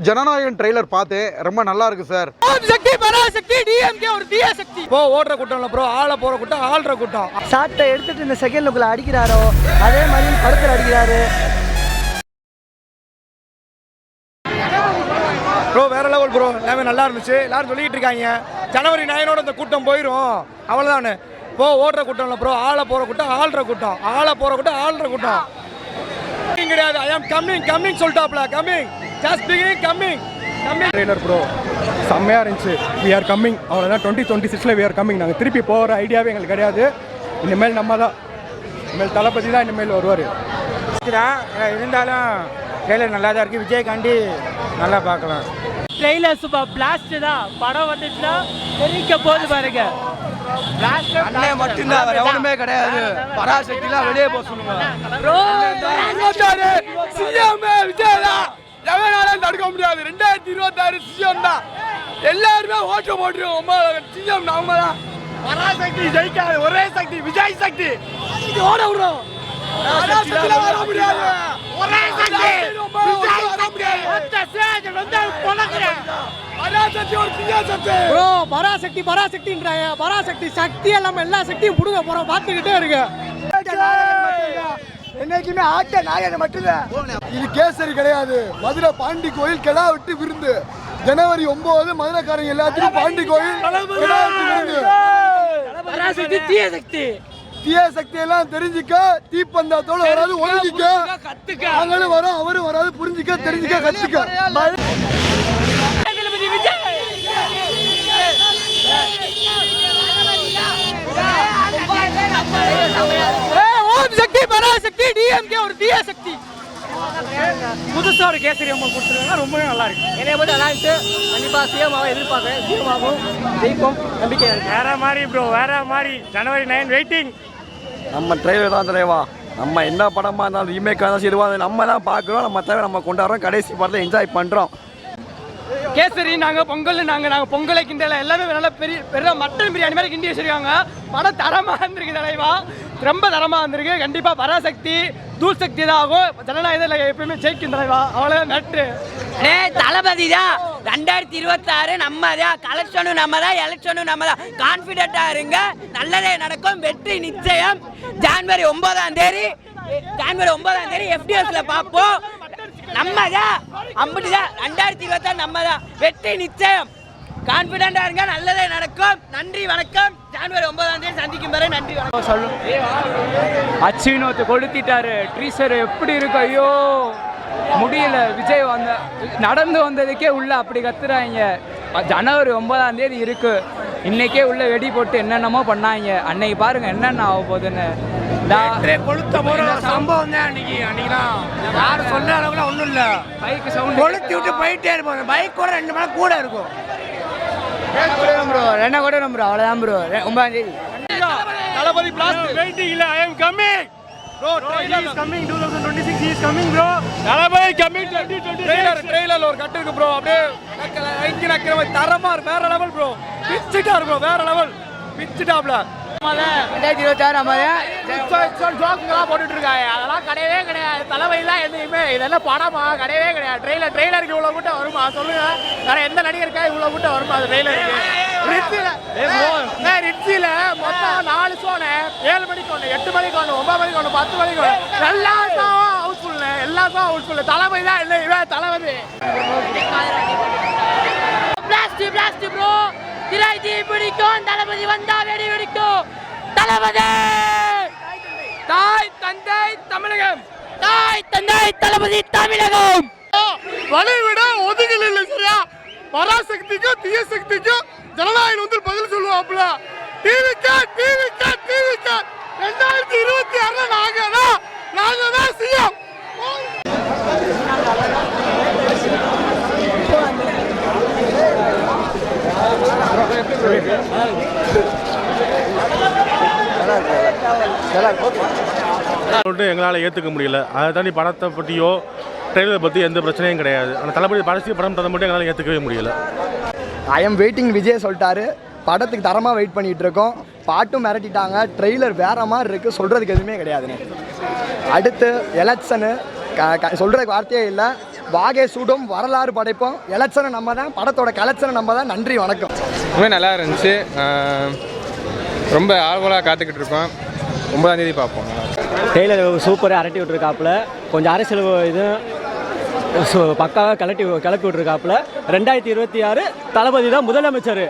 Jananayagan trailer பார்த்தேன், ரொம்ப நல்லா இருக்கு சார். சக்தி பராசக்தி டிஎம்கே ஒரு தீய சக்தி. இப்போ ஓடுற கூட்டம் இல்ல ப்ரோ, ஆள போற கூட்டம், ஆள்ற கூட்டம். சாட்டை எடுத்துட்டு இந்த செகண்ட்லுக்குள்ள அடிக்கிறாரோ அதே மாதிரி படத்தில் அடிக்கிறாரு. ப்ரோ வேற லெவல் ப்ரோ, எல்லாமே நல்லா இருந்துச்சு. எல்லாரும் சொல்லிட்டு இருக்காங்க ஜனவரி 9 இந்த கூட்டம் போயிடும், அவ்வளவுதானே. இப்போ ஓடுற கூட்டம் இல்ல ப்ரோ, ஆள போற கூட்டம், ஆள்ற கூட்டம், ஆள போற கூட்டம், ஆள்ற கூட்டம் கிடையாது. ஐ ஆம் கம்மிங் சொல்லிட்டாப்ல, coming just beginning, coming trailer bro செம்மையாக இருந்துச்சு. வி ஆர் கம்மிங், அவ்வளோதான். 2026 வி ஆர் கம்மிங். நாங்கள் திருப்பி போகிற ஐடியாவே எங்களுக்கு கிடையாது. இனிமேல் நம்ம தான், இனிமேல் தளபதி தான் இனிமேல் வருவார். இருந்தாலும் ட்ரெய்லர் நல்லா தான் இருக்குது. விஜய்காண்டி நல்லா பார்க்கலாம். ட்ரெய்லர் சூப்பர் பிளாஸ்ட் தான். படம் வந்துச்சுன்னா தெரிவிக்க போது பாருங்க. அண்ணே மட்டும்தான், வேற எவனுமே கிடையாது. பராசக்திலாம் வெளியே போக சொல்லுங்க. எவனாலும் தடுக்க முடியாது. 2026 சிஎம் தான். எல்லாருமே ஓட்டு போட்டுருவோம். சிஎம் நாம தான். பராசக்தி ஜெயிக்காது, ஒரே சக்தி விஜய் சக்தி. ஓட விடுறோம். வர முடியாது. ஒரே சக்தி விஜய் சக்தி. ஒத்த சேஜ் வந்து பொளக்குறேன். பராசக்தி ஒரு தீய சக்தி. ப்ரோ பராசக்தின்றாங்க. பராசக்தி சக்தி எல்லாம் எல்லா சக்தியும் புடுங்க போறோம், பார்த்துக்கிட்டே இருக்கு. என்னைக்குமே ஆட்ட நாயகன் மட்டும்தான். இது கேசரி கிடையாது. மதுரை பாண்டி கோயில் கெடா விட்டு விருந்து. ஜனவரி 9 மதுரைக்காரங்க எல்லாத்துக்கும் பாண்டி கோயில் கெடா விட்டு விருந்து. பராசக்தி தீய சக்தி. தீய சக்தி எல்லாம் தெரிஞ்சுக்க, தீப்பந்தத்தோட வராது, ஒழுங்கிக்க. நாங்களும் வரோம், அவரும் வராது. புரிஞ்சுக்க, தெரிஞ்சுக்க, கத்துக்க. சக்தி பராசக்தி டிஎம்கே ஒரு தீய சக்தி. புதுசா ஒரு கேசரி அம்மா கொடுத்துருக்காங்க, ரொம்பவே நல்லா இருக்கு. என்னைய மட்டும் நல்லா இருந்துச்சு. கண்டிப்பா சிஎம்மாவை எதிர்பார்க்குறேன். சிஎம்மாவும் ஜெயிக்கும் நம்பிக்கை. வேற மாதிரி ப்ரோ, வேற மாதிரி. ஜனவரி 9 வெயிட்டிங். நம்ம ட்ரெய்லர் தான் தலைவா. நம்ம என்ன படமாக இருந்தாலும் ரீமேக்காக இருந்தாலும் சரி, நம்ம தான் பார்க்குறோம். நம்ம தேவை நம்ம கொண்டாடுறோம். கடைசி படத்தை என்ஜாய் பண்ணுறோம். கேசரி நாங்க பொங்கல் நாங்க பொங்கலை கிண்டல எல்லாமே நல்ல பெரிய மட்டன் பிரியாணி மாதிரி கிண்டி வச்சிருக்காங்க. படம் தரமா இருந்திருக்கு தலைவா, ரொம்ப தரமா இருந்திருக்கு. கண்டிப்பா பராசக்தி தூள் சக்தி தான் ஆகும். ஜனநாயகத்தில் எப்பயுமே ஜெயிக்கும் தலைவா, அவ்வளோ நட்டு. தளபதி தான். 2026 நம்ம தான். கலெக்ஷனும் நம்ம தான், எலெக்ஷனும் நம்ம தான். கான்ஃபிடென்ட்டா இருங்க, நல்லதே நடக்கும், வெற்றி நிச்சயம். ஜனவரி 9 FDSல பார்ப்போம். நம்ம தான், அம்பிட்டுதான். 2026 நம்ம தான், வெற்றி நிச்சயம். கான்ஃபிடென்ட்டா இருங்க, நல்லதே நடக்கும். நன்றி வணக்கம். ஜனவரி 9 சந்திக்கும் வரை நன்றி வணக்கம். சொல்லும் அச்சினோத்து கொளுத்திட்டாரு. ட்ரீசர் எப்படி இருக்கு, ஐயோ முடியல. விஜய் நடந்து வந்ததுக்கே உள்ள அப்படி கத்துறாங்க. ஜனவரி 9 இருக்கு. இன்னைக்கே உள்ள வெடி போட்டு என்னென்னமோ பண்ணாங்க. அன்னைக்கு பாருங்க என்னென்ன ஆக போகுதுன்னு. கொளுத்த போற சம்பவம் தான் அன்னைக்கு. யாரும் சொல்ற அளவுல ஒண்ணும் இல்ல. பைக் சவுண்ட் கொளுத்தி விட்டு போயிட்டே இருப்பாங்க. பைக் கூட 2 மணி கூட இருக்கும். ப்ரோ 2 கூட ப்ரோ, அவ்வளோதான் ப்ரோ. 9 தளபதி பிளாஸ்ட் வெயிட்டிங் இல்ல. I am coming bro. Trailer is coming. 2026 is coming bro. Thalapathy coming 2026. ட்ரெய்லர்ல ஒரு கட் இருக்கு ப்ரோ. அப்படியே நக்கிற மாதிரி தரமா இருக்கு. வேற லெவல் ப்ரோ. பிச்சிட்டா இருக்கு ப்ரோ, வேற லெவல். பிச்சிட்டாப்ல 2026 நம்ம ஜோக்குங்களா போட்டுட்டு இருக்காங்க. அதெல்லாம் கிடையவே கிடையாது. தலைமையெல்லாம் எதுவுமே இதெல்லாம் படமா கிடையவே கிடையாது. ட்ரெய்லருக்கு இவ்வளவு கூட்டம் வருமா சொல்லுங்க? வேற எந்த நடிகருக்கா இவ்வளவு கூட்டம் வருமா? அது ட்ரெய்லருக்கு ரிச்சில மொத்தம் 4 ஷோனு. 7 மணிக்கு 1, 8 மணிக்கு 1, 9 மணிக்கு 1, 10 மணிக்கு 1. எல்லா ஷோவும் ஹவுஸ்ஃபுல், எல்லா ஷோவும் ஹவுஸ்ஃபுல். தலைமை தான் இல்லை, இவன் தளபதி. Blast bro. திரை தீ பிடிக்கும், தளபதி வந்தா வெடி வெடிக்கும். தளபதி தாய் தந்தை தமிழகம். தாய் தந்தை தளபதி தமிழகம். வலைவிட ஒதுங்கல் இல்லை சரியா? பராசக்திக்கும் தீய சக்திக்கும் ஜனநாயகன் வந்து பதில் சொல்லுவாப்ல. டிவிக்கு 2026 நாங்க தான் சிஎம். எங்களால் ஏற்றுக்க முடியல. அதை தாண்டி படத்தை பற்றியோ ட்ரெய்லரை பற்றி எந்த பிரச்சனையும் கிடையாது. ஆனால் தளபதி படத்தை மட்டும் எங்களால் ஏற்றுக்கவே முடியல. ஐ எம் வெயிட்டிங் விஜய் சொல்லிட்டாரு. படத்துக்கு தரமாக வெயிட் பண்ணிகிட்டு இருக்கோம். பாட்டும் மிரட்டிட்டாங்க. ட்ரெய்லர் வேறு மாதிரி இருக்குது, சொல்கிறதுக்கு எதுவுமே கிடையாதுண்ணே. அடுத்து எலெக்ஷனு சொல்கிறதுக்கு வார்த்தையே இல்லை. வாகை சூடும், வரலாறு படைப்போம். எலெக்ஷனை நம்ம தான், படத்தோட கலெக்ஷனை நம்ம தான். நன்றி, வணக்கம். ரொம்ப நல்லா இருந்துச்சு. ரொம்ப ஆர்வலாக காத்துக்கிட்டு இருக்கோம். 9ஆம் தேதி பார்ப்போம். டெய்லர் சூப்பராக அரட்டி விட்டுருக்காப்புல, கொஞ்சம் அரசியல் இது பக்காவாக கிளப்பி விட்டுருக்காப்புல. 2026 தளபதி தான் முதலமைச்சர்.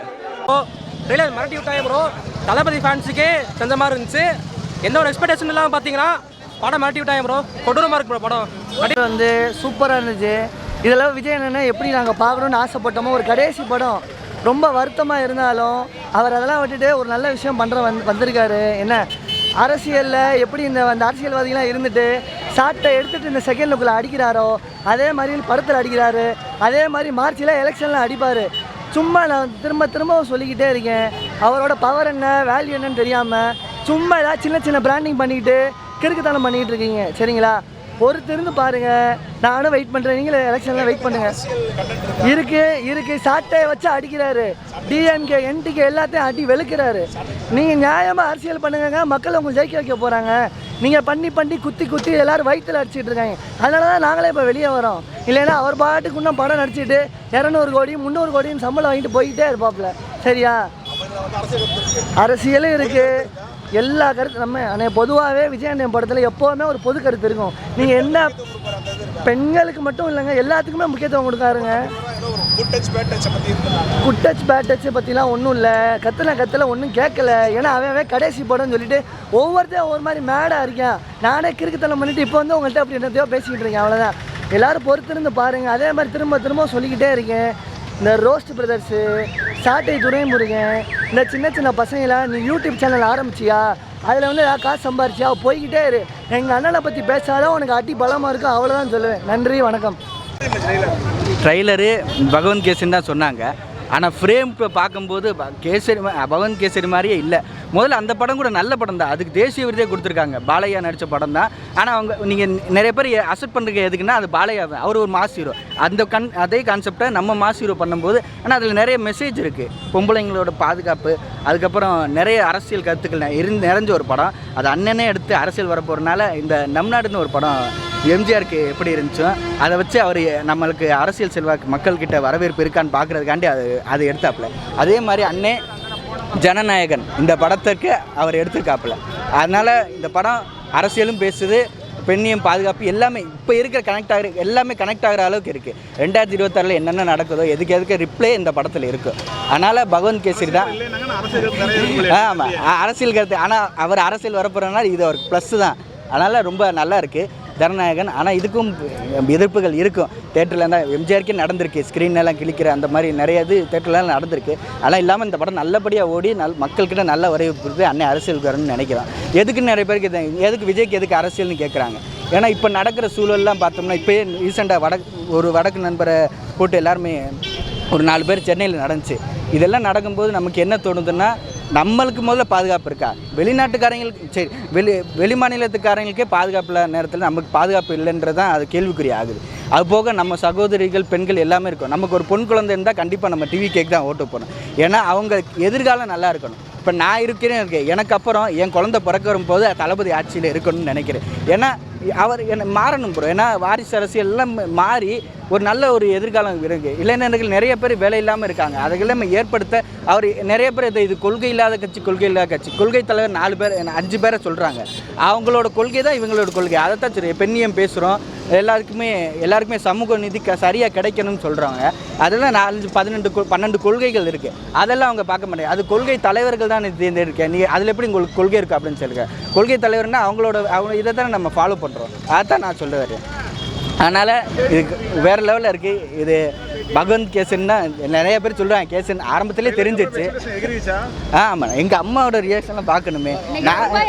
ட்ரெய்லர் மிரட்டி விட்டாங்க ப்ரோ. தளபதி ஃபேன்ஸுக்கே செஞ்ச மாதிரி இருந்துச்சு. எந்த ஒரு எக்ஸ்பெக்டேஷன் இல்லாமல் பார்த்தீங்கன்னா படம் மிரட்டி விட்டாங்க ப்ரோ. கொடூரமாக இருக்கு ப்ரோ படம். வந்து சூப்பராக இருந்துச்சு. இதெல்லாம் விஜய் அண்ணனை எப்படி நாங்கள் பார்க்கணுன்னு ஆசைப்பட்டோமோ, ஒரு கடைசி படம். ரொம்ப வருத்தமாக இருந்தாலும் அவர் அதெல்லாம் விட்டுட்டு ஒரு நல்ல விஷயம் பண்ணுற வந்திருக்காரு. என்ன அரசியலில் எப்படி இந்த அரசியல்வாதிகளாம் இருந்துட்டு சாட்டை எடுத்துகிட்டு இந்த செகண்ட் லுக்கில் அடிக்கிறாரோ அதே மாதிரி படத்தில் அடிக்கிறாரு. அதே மாதிரி மார்ச்சில் எலெக்ஷனில் அடிப்பார். சும்மா நான் திரும்ப சொல்லிக்கிட்டே இருக்கேன். அவரோட பவர் என்ன, வேல்யூ என்னன்னு தெரியாமல் சும்மா ஏதாவது சின்ன பிராண்டிங் பண்ணிக்கிட்டு கிறுக்குத்தனம் பண்ணிக்கிட்டு இருக்கீங்க. சரிங்களா, பொறுத்திருந்து பாருங்கள். நானும் வெயிட் பண்ணுறேன், நீங்களும் எலெக்ஷனில் வெயிட் பண்ணுங்கள். இருக்கு சாட்டையை வச்சு அடிக்கிறாரு. டிஎம்கே என்டிகே எல்லாத்தையும் அடி வெளுக்கிறாரு. நீங்கள் நியாயமாக அரசியல் பண்ணுங்க, மக்கள் உங்களுக்கு ஜெயிக்க வைக்க போகிறாங்க. நீங்கள் பண்ணி குத்தி எல்லோரும் வயிற்றில் அடிச்சிட்டு இருக்காங்க. அதனால தான் நாங்களே இப்போ வெளியே வரோம். இல்லைன்னா அவர் பாட்டுக்கு இன்னும் படம் நடிச்சிட்டு 200 கோடி 300 கோடின்னு சம்பளம் வாங்கிட்டு போய்கிட்டே இருப்பாப்புல. சரியா, அரசியலும் இருக்குது, எல்லா கருத்து நம்ம ஆனால் பொதுவாகவே விஜயண்ணன் படத்தில் எப்போவுமே ஒரு பொது கருத்து இருக்கும். நீங்கள் என்ன பெண்களுக்கு மட்டும் இல்லைங்க, எல்லாத்துக்குமே முக்கியத்துவம் கொடுக்காருங்க. குட் டச் பேட் டச்சு பற்றிலாம் ஒன்றும் இல்லை. கத்தில் ஒன்றும் கேட்கல. ஏன்னா அவன் கடைசி படம்னு சொல்லிட்டு ஒவ்வொருத்தையும் ஒவ்வொரு மாதிரி மேடாக இருக்கேன். நானே கிறுக்குத்தனம் பண்ணிவிட்டு இப்போ வந்து உங்கள்கிட்ட அப்படி என்னத்தையோ பேசிக்கிட்டு இருக்கேன். அவ்வளோதான். எல்லோரும் பொறுத்திருந்து பாருங்கள். அதே மாதிரி திரும்ப சொல்லிக்கிட்டே இருக்கேன். இந்த ரோஸ்ட் பிரதர்ஸு, சாட்டை துரைமுருகன், இந்த சின்ன பசங்களாம் நீ யூடியூப் சேனல் ஆரம்பிச்சியா, அதில் வந்து ஏதாவது காசு சம்பாரிச்சியா, போய்கிட்டே இரு. எங்கள் அண்ணனை பற்றி பேசாதான் உனக்கு அடி பலமாக இருக்கும். அவ்வளோதான் சொல்லுவேன். நன்றி, வணக்கம். ட்ரைலரு பகவந்த் கேசரி தான் சொன்னாங்க. ஆனால் ஃப்ரேம் இப்போ பார்க்கும்போது பகவந்த் கேசரி மாதிரியே இல்லை. முதல்ல அந்த படம் கூட நல்ல படம் தான், அதுக்கு தேசிய விருதே கொடுத்துருக்காங்க. பாலையா நடித்த படம் தான். ஆனால் அவங்க நீங்கள் நிறைய பேர் அசெப்ட் பண்ணுறதுக்கு எதுக்குன்னா அது பாலையா, அவர் ஒரு மாஸ் ஹீரோ. அதே கான்செப்டை நம்ம மாஸ் ஹீரோ பண்ணும்போது ஆனால் அதில் நிறைய மெசேஜ் இருக்குது. பொம்பளைங்களோட பாதுகாப்பு, அதுக்கப்புறம் நிறைய அரசியல் கருத்துக்கள் நிறைஞ்ச ஒரு படம். அது அண்ணனே எடுத்து அரசியல் வரப்போகிறனால இந்த நம் நாடுன்னு ஒரு படம் எம்ஜிஆருக்கு எப்படி இருந்துச்சோ அதை வச்சு அவர் நம்மளுக்கு அரசியல் செல்வாக்கு மக்கள்கிட்ட வரவேற்பு இருக்கான்னு பார்க்குறதுக்காண்டி அது எடுத்தாப்புல. அதே மாதிரி அண்ணே ஜனநாயகன் இந்த படத்துக்கு அவர் எடுத்திருக்காப்புல. அதனால் இந்த படம் அரசியலும் பேசுது, பெண்ணியம் பாதுகாப்பு எல்லாமே இப்போ இருக்கிற எல்லாமே கனெக்ட் ஆகிற அளவுக்கு இருக்குது. 2026 என்னென்ன நடக்குதோ எதுக்கு ரிப்ளே இந்த படத்தில் இருக்குது. அதனால் பகவந்த் கேசரி தான். ஆமாம், அரசியல் கருத்து. ஆனால் அவர் அரசியல் வரப்போகிறனால இது ஒரு ப்ளஸ்ஸு தான். அதனால் ரொம்ப நல்லா இருக்குது ஜனநாயகன். ஆனால் இதுக்கும் எதிர்ப்புகள் இருக்கும். தேட்டரில் இருந்தால் எம்ஜிஆருக்கே நடந்திருக்கு, ஸ்க்ரீன்லாம் கிழிக்கிற அந்த மாதிரி நிறைய இது தேட்டர்லாம் நடந்திருக்கு. அதெல்லாம் இல்லாமல் இந்த படம் நல்லபடியாக ஓடி மக்கள்கிட்ட நல்ல வரவேற்பு இருக்குது. அண்ணன் அரசியல்காரன்னு நினைக்கிறோம். எதுக்குன்னு நிறைய பேருக்கு எதுக்கு விஜய்க்கு எதுக்கு அரசியல்னு கேட்குறாங்க. ஏன்னா இப்போ நடக்கிற சூழல்லாம் பார்த்தோம்னா இப்போயே ரீசெண்டாக வடக்கு நண்பரை போட்டு எல்லாருமே ஒரு 4 பேர் சென்னையில் நடந்துச்சு. இதெல்லாம் நடக்கும்போது நமக்கு என்ன தோணுதுன்னா, நம்மளுக்கு முதல்ல பாதுகாப்பு இருக்கா, வெளிநாட்டுக்காரங்களுக்கு சரி வெளி மாநிலத்துக்காரங்களுக்கே பாதுகாப்பு இல்லாத நேரத்தில் நமக்கு பாதுகாப்பு இல்லைன்றது தான் அது கேள்விக்குறி ஆகுது. அது போக நம்ம சகோதரிகள் பெண்கள் எல்லாமே இருக்கும். நமக்கு ஒரு பொன் குழந்தை இருந்தால் கண்டிப்பாக நம்ம டிவி கேக் தான் ஓட்டு போகணும். ஏன்னா அவங்க எதிர்காலம் நல்லா இருக்கணும். இப்போ நான் இருக்கேன், எனக்கு அப்புறம் என் குழந்தை பிறக்க வரும்போது தளபதி ஆட்சியில் இருக்கணும்னு நினைக்கிறேன். ஏன்னா அவர் என்ன மாறணும் ப்ரோ. ஏன்னா வாரிசு அரசியல் எல்லாம் மாறி ஒரு நல்ல ஒரு எதிர்காலம் இருக்குது. இளைஞர்கள் நிறைய பேர் வேலை இல்லாமல் இருக்காங்க. அதையெல்லாம் ஏற்படுத்த அவர் நிறைய பேர் இது கொள்கை இல்லாத கட்சி, கொள்கை தலைவர் 4 பேர் 5 பேரை சொல்கிறாங்க. அவங்களோட கொள்கை தான் இவங்களோட கொள்கை. அதைத்தான் சரி பெண்ணியம் பேசுகிறோம். எல்லாருக்குமே சமூக நீதி சரியாக கிடைக்கணும்னு சொல்கிறாங்க. அதெல்லாம் 12 கொள்கைகள் இருக்குது. அதெல்லாம் அவங்க பார்க்க மாட்டாங்க. அது கொள்கை தலைவர்கள் தான் தேர்ந்தெடுக்க. நீங்கள் அதில் எப்படி உங்களுக்கு கொள்கை இருக்குது அப்படின்னு சொல்லுங்க. கொள்கை தலைவர்னால் அவங்க இதை தானே நம்ம ஃபாலோ பண்ணுறோம். அதான் நான் சொல்ல வரேன். அதனால் இது வேறு லெவலில் இருக்குது. இது பகவந்த் கேசன்னா நிறைய பேர் சொல்கிறாங்க. கேசன் ஆரம்பத்திலே தெரிஞ்சிருச்சு. ஆமாம், எங்கள் அம்மாவோட ரியாக்ஷன்லாம் பார்க்கணுமே.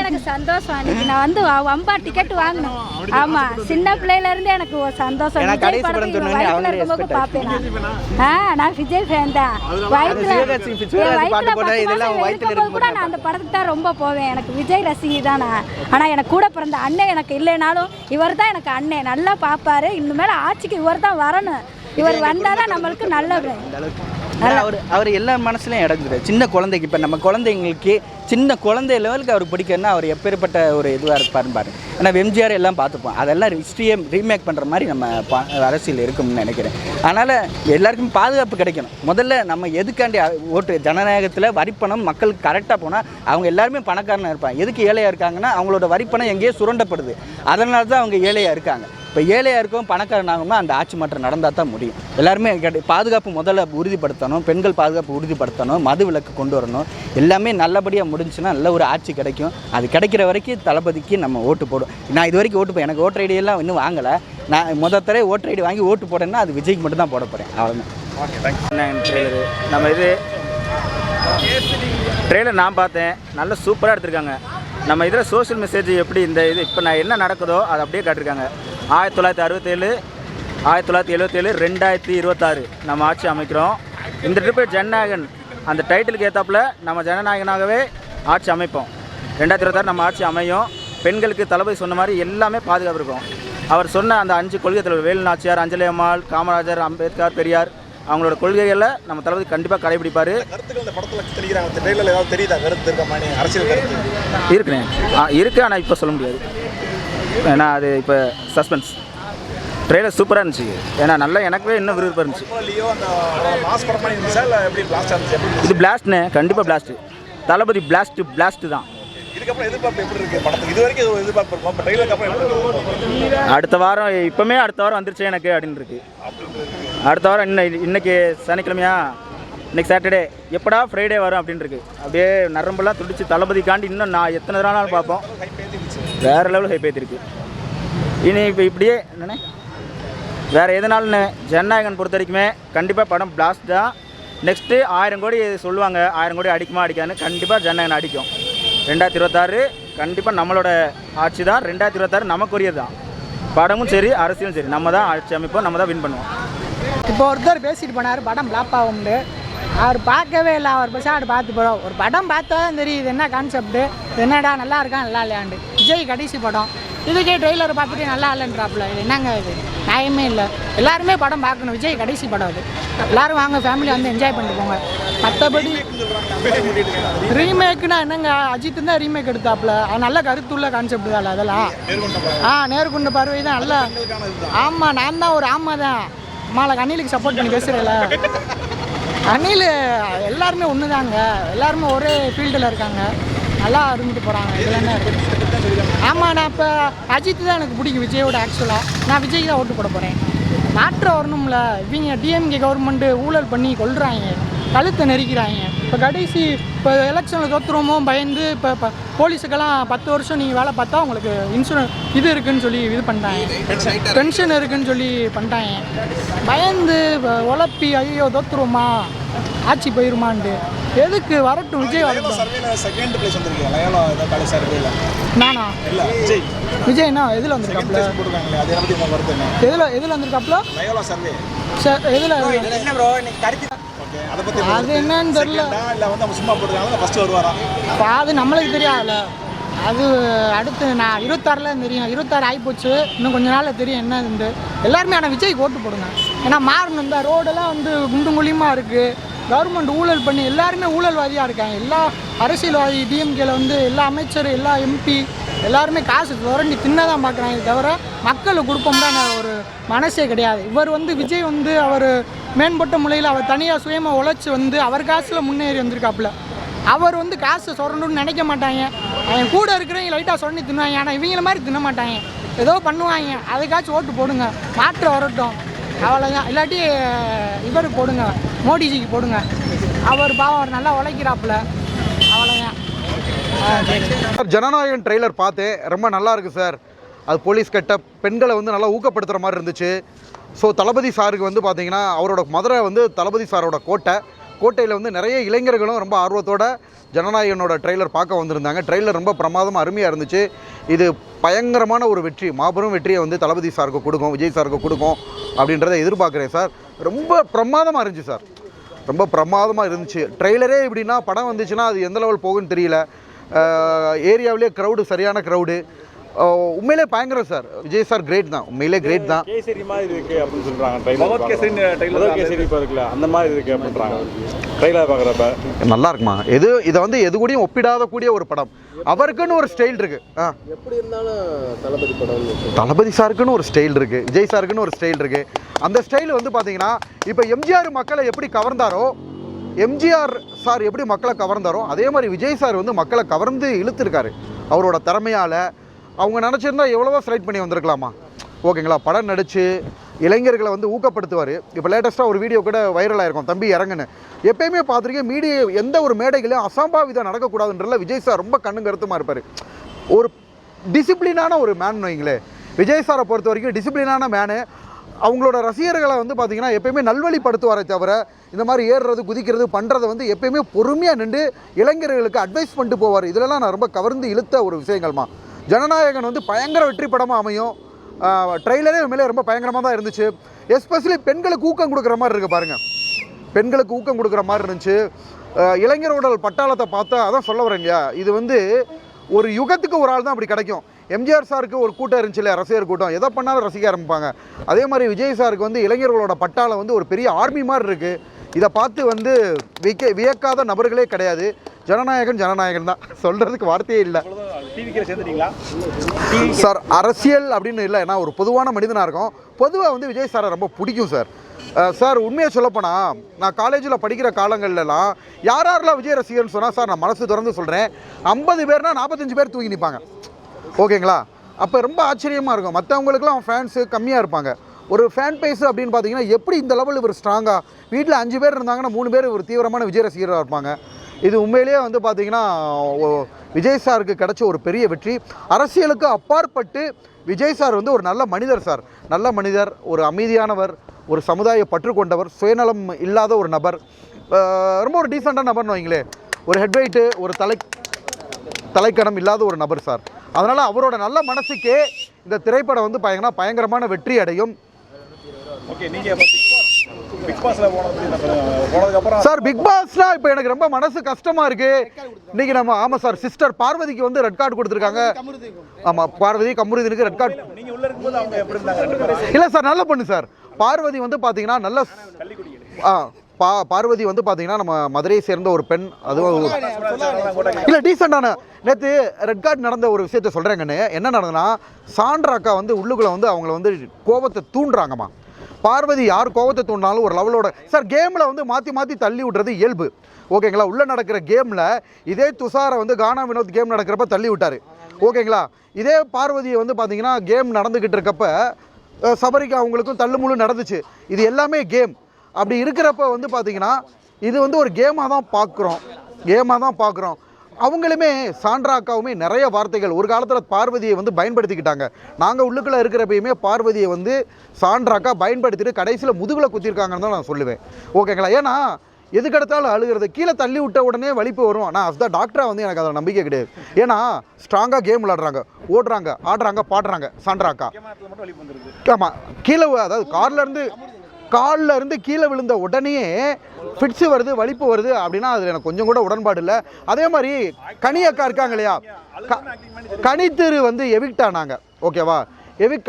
எனக்கு சந்தோஷம். அன்றைக்கி நான் வந்து அம்பா டிக்கெட் வாங்கினேன். ஆமாம், சின்ன பிள்ளையிலேருந்து எனக்கு ஒரு சந்தோஷம். கடைசி படம் சொன்னேன் பார்ப்பேன் நான் விஜய் ஃபேன் தான். கூட நான் அந்த படத்துக்கு தான் ரொம்ப போவேன். எனக்கு விஜய் ரசிகை தான் நான். ஆனால் எனக்கு கூட பிறந்த அண்ணன் எனக்கு இல்லைனாலும் இவர் தான் எனக்கு அண்ணன். நல்லா பார்ப்பாரு. இனிமேல் ஆட்சிக்கு இவர் தான் வரணும். இவர் வந்தால் தான் நம்மளுக்கு நல்லது. அவர் எல்லா மனசுலையும் இடங்குறாரு. சின்ன குழந்தைக்கு இப்போ நம்ம குழந்தைங்களுக்கு சின்ன குழந்தை லெவலுக்கு அவர் பிடிக்குன்னா அவர் எப்பேற்பட்ட ஒரு இதுவாக இருப்பாருன்னு பாருங்க. ஏன்னா எம்ஜிஆர் எல்லாம் பார்த்துப்போம், அதெல்லாம் ஹிஸ்ட்ரியை ரீமேக் பண்ணுற மாதிரி நம்ம அரசியல் இருக்கும்னு நினைக்கிறேன். அதனால் எல்லாருக்கும் பாதுகாப்பு கிடைக்கணும். முதல்ல நம்ம எதுக்காண்டி ஓட்டு ஜனநாயகத்தில் வரிப்பணம் மக்களுக்கு கரெக்டாக போனால் அவங்க எல்லாருமே பணக்காரனாக இருப்பாங்க. எதுக்கு ஏழையாக இருக்காங்கன்னா அவங்களோட வரிப்பணம் எங்கேயோ சுரண்டப்படுது, அதனால தான் அவங்க ஏழையாக இருக்காங்க. இப்போ ஏழையாக இருக்கும் பணக்காரன் ஆகும்னா அந்த ஆட்சி மாற்றம் நடந்தால் தான் முடியும். எல்லாருமே பாதுகாப்பு முதல்ல உறுதிப்படுத்தணும், பெண்கள் பாதுகாப்பு உறுதிப்படுத்தணும், மது விலக்கு கொண்டு வரணும். எல்லாமே நல்லபடியாக முடிஞ்சுன்னா நல்ல ஒரு ஆட்சி கிடைக்கும். அது கிடைக்கிற வரைக்கும் தளபதிக்கு நம்ம ஓட்டு போடும். நான் இது வரைக்கும் ஓட்டு எனக்கு ஓட்டர் ஐடியெல்லாம் இன்னும் வாங்கலை. நான் தடவை ஓட்டர் ஐடி வாங்கி ஓட்டு போட்டேன்னா அது விஜய்க்கு மட்டும் தான் போட போகிறேன். அவ்வளோதான். ட்ரெய்லரு நம்ம இது ட்ரெய்லர் நான் பார்த்தேன், நல்ல சூப்பராக எடுத்திருக்காங்க. நம்ம இதில் சோஷியல் மெசேஜ் எப்படி இந்த இது இப்போ நான் என்ன நடக்குதோ அதை அப்படியே காட்டியிருக்காங்க. 1967 1977 2026 நம்ம ஆட்சி அமைக்கிறோம். இந்த ட்ரிப்பு ஜனநாயகன் அந்த டைட்டிலுக்கு ஏற்றாப்புல நம்ம ஜனநாயகனாகவே ஆட்சி அமைப்போம். 2026 நம்ம ஆட்சி அமையும். பெண்களுக்கு தளபதி சொன்ன மாதிரி எல்லாமே பாதுகாப்பு இருக்கும். அவர் சொன்ன அந்த 5 கொள்கை தலைவர் வேலு நாச்சியார், அஞ்சலி அம்மாள், காமராஜர், அம்பேத்கர், பெரியார் அவங்களோட கொள்கைகளை நம்ம தளபதி கண்டிப்பாக கடைபிடிப்பார். இருக்குண்ணே, இருக்குது. ஆனால் இப்போ சொல்ல முடியாது, ஏன்னா அது இப்போ சஸ்பென்ஸ். ட்ரெய்லர் சூப்பராக இருந்துச்சு. ஏன்னா நல்லா எனக்குவே இன்னும் விருப்பம் இருந்துச்சு. இது பிளாஸ்ட்ண்ணே, கண்டிப்பாக பிளாஸ்ட்டு. தளபதி பிளாஸ்ட்டு தான். அடுத்த வாரம் இப்போமே அடுத்த வாரம் வந்துருச்சு எனக்கு அப்படின்னு இருக்கு. அடுத்த வாரம் இன்னைக்கு சனிக்கிழமையா, இன்னைக்கு சாட்டர்டே, எப்படா ஃப்ரைடே வரும் அப்படின்னு இருக்கு. அப்படியே நரம்பெல்லாம் துடிச்சு தளபதிக்காண்டி இன்னும் நான் எத்தனை நாள் பார்ப்போம். வேற லெவல் ஹைப் ஏற்றிருக்கு. இனி இப்போ இப்படியே என்னண்ணே வேறு எதனாலுன்னு ஜனநாயகன் பொறுத்த வரைக்குமே கண்டிப்பாக படம் பிளாஸ்ட் தான். நெக்ஸ்ட்டு 1000 கோடி சொல்லுவாங்க, 1000 கோடி அடிக்குமா அடிக்காதுன்னு. கண்டிப்பாக ஜனநாயகன் அடிக்கும். 2026 கண்டிப்பாக நம்மளோட ஆட்சி தான். 2026 நமக்குரியது தான். படமும் சரி அரசியலும் சரி நம்ம தான் ஆட்சி அமைப்போம், நம்ம தான் வின் பண்ணுவோம். இப்போ ஒருத்தர் பேசிட்டு போனார் படம் ஃப்ளாப் ஆகும்னு. அவர் பார்க்கவே இல்லை, அவர் பெருசாக பார்த்து போகிறோம். ஒரு படம் பார்த்தா தான் தெரியுது என்ன கான்செப்ட்டு, என்னடா நல்லா இருக்கா நல்லா இல்லையாண்டு. விஜய் கடைசி படம், இதுக்கே ட்ரெய்லர் பார்த்துட்டு நல்லா இல்லைன்றாப்புல. இது என்னங்க இது, நியாயமே இல்லை. எல்லாருமே படம் பார்க்கணும், விஜய் கடைசி படம் அது. எல்லோரும் வாங்க ஃபேமிலி வந்து என்ஜாய் பண்ணிட்டு போங்க. மற்றபடி ரீமேக்குனா என்னங்க, அஜித் தான் ரீமேக் எடுத்தாப்புல. அது நல்ல கருத்துள்ள கான்செப்ட் தான் அதெல்லாம். நேர்கொண்ட பார்வை தான் நல்லா. ஆமாம், நான் தான் ஒரு தான் அம்மாவில் அணிலுக்கு சப்போர்ட் பண்ணி பேசுகிறேன்ல. அணில் எல்லாருமே ஒன்று தாங்க, எல்லாருமே ஒரே ஃபீல்டில் இருக்காங்க, நல்லா இருந்துட்டு போகிறாங்க. இதில் என்ன இருக்குது? ஆமாம், நான் இப்போ அஜித் தான் எனக்கு பிடிக்கும் விஜயோட. ஆக்சுவலாக நான் விஜய்க்கு தான் ஓட்டு போட போகிறேன். மாற்றம் வரணும்ல. இவங்க டிஎம்கே கவர்மெண்ட்டு ஊழல் பண்ணி கொள்கிறாங்க, கழுத்தை நெரிக்கிறாங்க. இப்போ கடைசி இப்போ எலெக்ஷனில் தோற்றுருமோ பயந்து இப்போ போலீஸுக்கெல்லாம் 10 வருஷம் நீங்கள் வேலை பார்த்தா உங்களுக்கு இன்சூரன்ஸ் இது இருக்குதுன்னு சொல்லி இது பண்ணிட்டாங்க, பென்ஷன் இருக்குதுன்னு சொல்லி பண்ணிட்டாங்க. பயந்து உழப்பி ஐயோ தோற்றுருமா ஆட்சி போயிருமான்ட்டு. எதுக்கு வரட்டும், விஜய் வரட்டும். நானா விஜய்னா எதில் வந்திருக்காப்புல? எதில் வந்திருக்காப்புல? எதில்? அது என்னன்னு தெரியல, அது நம்மளுக்கு தெரியாதுல்ல. அது அடுத்து நான் 26 தெரியும். 26 ஆகிப்போச்சு, இன்னும் கொஞ்ச நாளில் தெரியும் என்னது. எல்லாருமே ஆனால் விஜய்க்கு ஓட்டு போடுங்க. ஏன்னா மாறணும். இந்த ரோடெல்லாம் வந்து குண்டும் குழியுமாக இருக்குது. கவர்மெண்ட் ஊழல் பண்ணி எல்லாருமே ஊழல்வாதியாக இருக்காங்க. எல்லா அரசியல்வாதி டிஎம்கேல வந்து எல்லா அமைச்சர், எல்லா எம்பி எல்லாருமே காசு துரண்டி தின்னதான் பார்க்குறாங்க, தவிர மக்களுக்கு கொடுப்போம்னா ஒரு மனசே கிடையாது. இவர் வந்து விஜய் வந்து அவர் மேம்பட்ட முறையில் அவர் தனியாக சுயமாக உழைச்சி வந்து அவர் காசில் முன்னேறி வந்திருக்காப்புல. அவர் வந்து காசு சொரணுன்னு நினைக்க மாட்டாங்க. அவன் கூட இருக்கிறவங்க லைட்டாக சொன்னி தின்னுவாங்க, ஆனால் இவங்கள மாதிரி தின்ன மாட்டாங்க, ஏதோ பண்ணுவாங்க. அதுக்காச்சும் ஓட்டு போடுங்க, மாற்றம் வரட்டும், அவ்வளோதான். இல்லாட்டி இவருக்கு போடுங்க, மோடிஜிக்கு போடுங்க. அவர் பாவம், அவர் நல்லா உழைக்கிறாப்புல, அவ்வளோதான். ஜனநாயகன் ட்ரெய்லர் பார்த்தேன், ரொம்ப நல்லா இருக்குது சார். அது போலீஸ் கட்ட பெண்களை வந்து நல்லா ஊக்கப்படுத்துகிற மாதிரி இருந்துச்சு. ஸோ தளபதி சாருக்கு வந்து பார்த்திங்கன்னா அவரோட மதுரை வந்து தளபதி சாரோட கோட்டையில் வந்து நிறைய இளைஞர்களும் ரொம்ப ஆர்வத்தோட ஜனநாயகனோட ட்ரெய்லர் பார்க்க வந்திருந்தாங்க. ட்ரெய்லர் ரொம்ப பிரமாதமாக அருமையாக இருந்துச்சு. இது பயங்கரமான ஒரு வெற்றி, மாபெரும் வெற்றியை வந்து தளபதி சாருக்கு கொடுக்கும், விஜய் சாருக்கு கொடுக்கும் அப்படின்றத எதிர்பார்க்குறேன் சார். ரொம்ப பிரமாதமாக இருந்துச்சு சார், ரொம்ப பிரமாதமாக இருந்துச்சு. ட்ரெய்லரே இப்படின்னா படம் வந்துச்சுன்னா அது எந்த லெவல் போகுன்னு தெரியல. ஏரியாவிலே க்ரௌடு, சரியான க்ரௌடு. உண்மையிலே பயங்கரம் சார். விஜய் சார் கிரேட் தான், உண்மையிலே கிரேட் தான். கேசரி மாதிரி இருக்கு அப்படின்னு சொல்றாங்க. முதல் கேசரி இப்போ இருக்குல்ல அந்த மாதிரி இருக்கு அப்படின்றாங்க ட்ரைலர் பார்க்குறப்ப. நல்லா இருக்குமா? இதை வந்து எது கூடயும் ஒப்பிடாத கூடிய ஒரு படம். அவருக்குன்னு ஒரு ஸ்டைல் இருக்கு. எப்படி இருந்தாலும் தளபதி படம், தளபதி சாருக்குன்னு ஒரு ஸ்டைல் இருக்கு, விஜய் சாருக்குன்னு ஒரு ஸ்டைல் இருக்கு. அந்த ஸ்டைல் வந்து பார்த்தீங்கன்னா இப்போ எம்ஜிஆர் மக்களை எப்படி கவர்ந்தாரோ, எம்ஜிஆர் சார் எப்படி மக்களை கவர்ந்தாரோ அதே மாதிரி விஜய் சார் வந்து மக்களை கவர்ந்து இழுத்துருக்காரு அவரோட திறமையால். அவங்க நினச்சிருந்தா எவ்வளவோ செலக்ட் பண்ணி வந்திருக்கலாமா? ஓகேங்களா, படம் நடித்து இளைஞர்களை வந்து ஊக்கப்படுத்துவார். இப்போ லேட்டஸ்ட்டாக ஒரு வீடியோ கூட வைரல் ஆகிருக்கும், தம்பி இறங்குன்னு. எப்பயுமே பார்த்துருக்கேன் மீடியா எந்த ஒரு மேடைகளையும் அசம்பாவிதம் நடக்கக்கூடாதுன்றல விஜய் சார் ரொம்ப கண்ணு கருத்துமாக இருப்பார். ஒரு டிசிப்ளினான ஒரு மேன் வைங்களே. விஜய் சாரை பொறுத்த வரைக்கும் டிசிப்ளினான மேனு. அவங்களோட ரசிகர்களை வந்து பார்த்திங்கன்னா எப்பயுமே நல்வழிப்படுத்துவாரே தவிர இந்த மாதிரி ஏறுறது குதிக்கிறது பண்ணுறதை வந்து எப்பயுமே பொறுமையாக நின்று இளைஞர்களுக்கு அட்வைஸ் பண்ணிட்டு போவார். இதிலலாம் நான் ரொம்ப கவர்ந்து இழுத்த ஒரு விஷயங்கள்மா. ஜனநாயகன் வந்து பயங்கர வெற்றி படமாக அமையும். ட்ரெய்லரே உண்மையிலே ரொம்ப பயங்கரமாக தான் இருந்துச்சு. எஸ்பெஷலி பெண்களுக்கு ஊக்கம் கொடுக்குற மாதிரி இருக்குது பாருங்கள். பெண்களுக்கு ஊக்கம் கொடுக்குற மாதிரி இருந்துச்சு. இளைஞரோட பட்டாளத்தை பார்த்தா அதான் சொல்ல வரேங்க. இது வந்து ஒரு யுகத்துக்கு ஒரு ஆள் தான் அப்படி கிடைக்கும். எம்ஜிஆர் சாருக்கு ஒரு கூட்டம் இருந்துச்சு இல்லையா, ரசிகர் கூட்டம், எதை பண்ணாலும் ரசிக்க ஆரம்பிப்பாங்க. அதே மாதிரி விஜய் சாருக்கு வந்து இளைஞர்களோட பட்டாளம் வந்து ஒரு பெரிய ஆர்மி மாதிரி இருக்குது. இதை பார்த்து வந்து வியக்காத நபர்களே கிடையாது. ஜனநாயகன் தான், சொல்கிறதுக்கு வார்த்தையே இல்லை சார். அரசியல் அப்படின்னு இல்லை, ஏன்னா ஒரு பொதுவான மனிதனாக இருக்கும். பொதுவாக வந்து விஜய் சாரை ரொம்ப பிடிக்கும் சார். சார் உண்மையை சொல்லப்போனால் நான் காலேஜில் படிக்கிற காலங்கள்லாம் யாரெல்லாம் விஜய் ரசிகர்னு சொன்னால் சார் நான் மனசு திறந்து சொல்கிறேன், 50 பேர்னா 45 பேர் தூங்கி நிற்பாங்க. ஓகேங்களா, அப்போ ரொம்ப ஆச்சரியமாக இருக்கும். மற்றவங்களுக்குலாம் ஃபேன்ஸு கம்மியாக இருப்பாங்க. ஒரு ஃபேன் பேஸ் அப்படின்னு பார்த்தீங்கன்னா எப்படி இந்த லெவல் இவர் ஸ்ட்ராங்காக, வீட்டில் 5 பேர் இருந்தாங்கன்னா 3 பேர் ஒரு தீவிரமான விஜய் ரசிகராக இருப்பாங்க. இது உண்மையிலேயே வந்து பார்த்திங்கன்னா விஜய் சாருக்கு கிடைச்ச ஒரு பெரிய வெற்றி. அரசியலுக்கு அப்பாற்பட்டு விஜய் சார் வந்து ஒரு நல்ல மனிதர் சார். நல்ல மனிதர், ஒரு அமைதியானவர், ஒரு சமுதாய பற்று கொண்டவர், சுயநலம் இல்லாத ஒரு நபர், ரொம்ப ஒரு டீசெண்டான நபர்னு வைங்களே. ஒரு ஹெட்வைட்டு, ஒரு தலைக்கணம் இல்லாத ஒரு நபர் சார். அதனால் அவரோட நல்ல மனசுக்கே இந்த திரைப்படம் வந்து பயங்கரமான வெற்றி அடையும். சார் பிக் பாஸ்னா இப்போ எனக்கு ரொம்ப மனசு கஷ்டமா இருக்கு. இன்னைக்கு நம்ம ஆமாம் சார், சிஸ்டர் பார்வதிக்கு வந்து ரெட் கார்டு கொடுத்துருக்காங்க. ஆமாம், பார்வதி கமருதீனுக்கு ரெட் கார்டு. இல்லை சார், நல்ல பொண்ணு சார். பார்வதி வந்து பார்த்தீங்கன்னா நல்ல பார்வதி வந்து பார்த்தீங்கன்னா நம்ம மதுரையை சேர்ந்த ஒரு பெண். அதுவும் இல்லை டீசெண்டான. நேற்று ரெட் கார்டு நடந்த ஒரு விஷயத்த சொல்கிறேங்கன்னு. என்ன நடந்ததுன்னா, சாண்ட்ரா அக்கா வந்து உள்ளுக்குள்ளே வந்து அவங்கள வந்து கோபத்தை தூண்டுறாங்கம்மா. பார்வதி யார் கோபத்தை தூண்டினாலும் ஒரு லெவலோட சார் கேமில் வந்து மாற்றி தள்ளி விட்றது இயல்பு. ஓகேங்களா, உள்ளே நடக்கிற கேமில் இதே துஷாரை வந்து கானா வினோத் கேம் நடக்கிறப்ப தள்ளி விட்டார். ஓகேங்களா, இதே பார்வதியை வந்து பார்த்தீங்கன்னா கேம் நடந்துக்கிட்டு இருக்கப்ப சபரிக்கு அவங்களுக்கும் தள்ளுமுள்ளு நடந்துச்சு. இது எல்லாமே கேம். அப்படி இருக்கிறப்ப வந்து பார்த்தீங்கன்னா இது வந்து ஒரு கேமாக தான் பார்க்குறோம். அவங்களுமே சாண்ட்ரா அக்காவுமே நிறைய வார்த்தைகள் ஒரு காலத்தில் பார்வதியை வந்து பயன்படுத்திக்கிட்டாங்க. நாங்கள் உள்ளுக்குள்ளே இருக்கிறப்பயுமே பார்வதியை வந்து சாண்ட்ரா அக்கா பயன்படுத்திட்டு கடைசியில் முதுகில் குத்திருக்காங்கன்னு தான் நான் சொல்லுவேன். ஓகேங்களா, ஏன்னா எதுக்கெடுத்தாலும் அழுகிறது, கீழே தள்ளி விட்ட உடனே வலிப்பு வரும். ஆனால் அதுதான் டாக்டராக வந்து எனக்கு அதில் நம்பிக்கை கிடையாது. ஏன்னா ஸ்ட்ராங்காக கேம் விளாடுறாங்க, ஓடுறாங்க, ஆடுறாங்க, பாடுறாங்க சாண்ட்ரா அக்கா. ஆமாம், கீழே அதாவது காலில் இருந்து கீழே விழுந்த உடனே ஃபிட்ஸு வருது, வலிப்பு வருது அப்படின்னா அதில் எனக்கு கொஞ்சம் கூட உடன்பாடு இல்லை. அதே மாதிரி கனி அக்கா இருக்காங்க இல்லையா, கனித்திரு வந்து எவிக்ட் ஆனாங்க. ஓகேவா,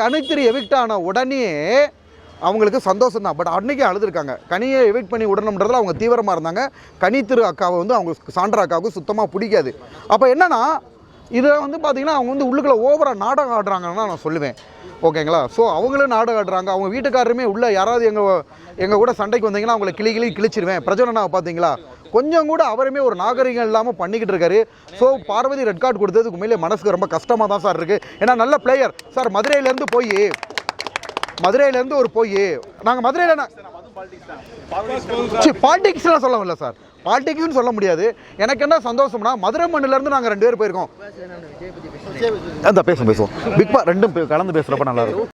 கனித்திரு எவிக்ட் ஆன உடனே அவங்களுக்கு சந்தோஷம் தான். பட் அன்றைக்கே அழுதுருக்காங்க. கனியை எவிக்ட் பண்ணி விடணுன்றதில் அவங்க தீவிரமாக இருந்தாங்க. கனித்திரு அக்காவை வந்து அவங்க சாண்ட்ரா அக்காவுக்கு சுத்தமாக பிடிக்காது. அப்போ என்னன்னா இதை வந்து பார்த்திங்கன்னா அவங்க வந்து உள்ளுக்குள்ளே ஓவராக நாடகம் ஆடுறாங்கன்னு தான் நான் சொல்லுவேன். ஓகேங்களா, ஸோ அவங்களும் நாடகம் ஆடுறாங்க. அவங்க வீட்டுக்காரருமே உள்ளே யாராவது எங்கள் கூட சண்டைக்கு வந்தீங்கன்னா அவங்களை கிழிச்சிருவேன். பிரஜோனனாவை பார்த்தீங்களா, கொஞ்சம் கூட அவருமே ஒரு நாகரிகம் இல்லாமல் பண்ணிக்கிட்டு இருக்காரு. ஸோ பார்வதி ரெட் கார்டு கொடுத்ததுக்கு உண்மையிலே மனசுக்கு ரொம்ப கஷ்டமாக தான் சார் இருக்குது. ஏன்னா நல்ல பிளேயர் சார். மதுரையிலேருந்து நாங்கள் மதுரையில் பாலிடிக்ஸ்லாம் சொல்ல முடியல சார். பாலிடிக்ஸ்னு சொல்ல முடியாது. எனக்கு என்ன சந்தோஷம்னா மதுரை மண்ணிலேருந்து நாங்கள் 2 பேர் போயிருக்கோம். அந்த பேசுவோம் பிக் பாஸ் ரெண்டும் கலந்து பேசுகிறப்ப நல்லா இருக்கும்.